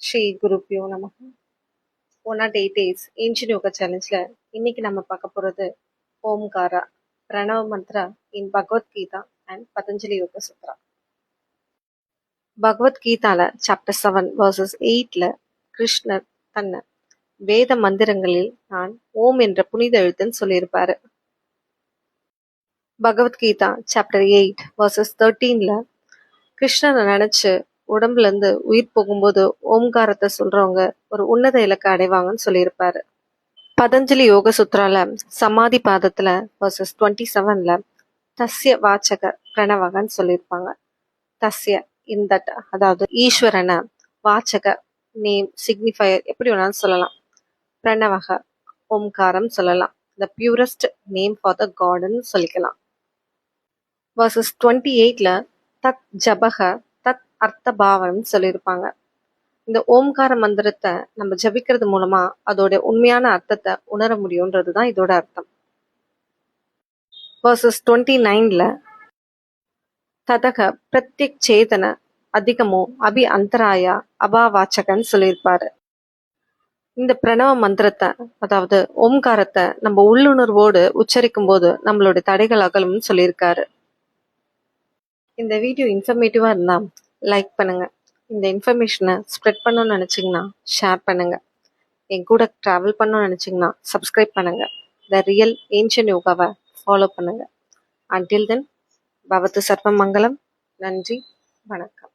ஸ்ரீ குருப்பியோ நமக. 108 days ancient yoga சேலஞ்சில் இன்னைக்கு நம்ம பார்க்க போகிறது ஓம்காரா பிரணவ மந்த்ரா இன் பகவத்கீதா அண்ட் பதஞ்சலி யோக சுத்ரா. பகவத்கீதால சாப்டர் 7 வர்சஸ் 8ல் கிருஷ்ணர் தன்னை வேத மந்திரங்களில் நான் ஓம் என்ற புனித எழுத்துன்னு சொல்லியிருப்பாரு. பகவத்கீதா சாப்டர் 8 வர்சஸ் 13ல் கிருஷ்ணரை நினைச்சு உடம்புல இருந்து உயிர் போகும்போது ஓம்காரத்தை சொல்றவங்க ஒரு உன்னத இலக்கை அடைவாங்கன்னு சொல்லியிருப்பாரு. பதஞ்சலி யோக சுத்ரால சமாதி பாதத்துல வர்சஸ் 27ல் தஸ்ய வாச்சக பிரணவகன்னு சொல்லியிருப்பாங்க. தஸ்ய இன் தட், அதாவது ஈஸ்வரனை, வாச்சக நேம் சிக்னிஃபயர் எப்படி வேணாலும் சொல்லலாம், பிரணவக ஓம்காரம் சொல்லலாம், the purest name for the காட்னு சொல்லிக்கலாம். வர்சஸ் 28ல் தத் ஜபக தத் அர்த்த பாவம் சொல்லியிருப்பாங்க. இந்த ஓம்கார மந்திரத்தை நம்ம ஜபிக்கிறது மூலமா அதோட உண்மையான அர்த்தத்தை உணர முடியும்ன்றது தான் இதோட அர்த்தம். வர்சஸ் 29ல் ததக பிரத்யக் சேதன அதிகமோ அபி அந்தராயா அபாவாச்சகன்னு சொல்லியிருப்பாரு. இந்த பிரணவ மந்திரத்தை, அதாவது ஓம்காரத்தை நம்ம உள்ளுணர்வோடு உச்சரிக்கும் போது நம்மளோட தடைகள் அகலும்னு சொல்லியிருக்காரு. இந்த வீடியோ இன்ஃபர்மேட்டிவாக இருந்தால் லைக் பண்ணுங்கள். இந்த இன்ஃபர்மேஷனை ஸ்ப்ரெட் பண்ணணும்னு நினச்சிங்கன்னா ஷேர் பண்ணுங்கள். என் கூட ட்ராவல் பண்ணணும்னு நினச்சிங்கன்னா சப்ஸ்கிரைப் பண்ணுங்கள். த ரியல் ஏன்ஷியன் யோகாவை ஃபாலோ பண்ணுங்கள். அன்டில் தென் பவத்து சர்வ மங்களம். நன்றி, வணக்கம்.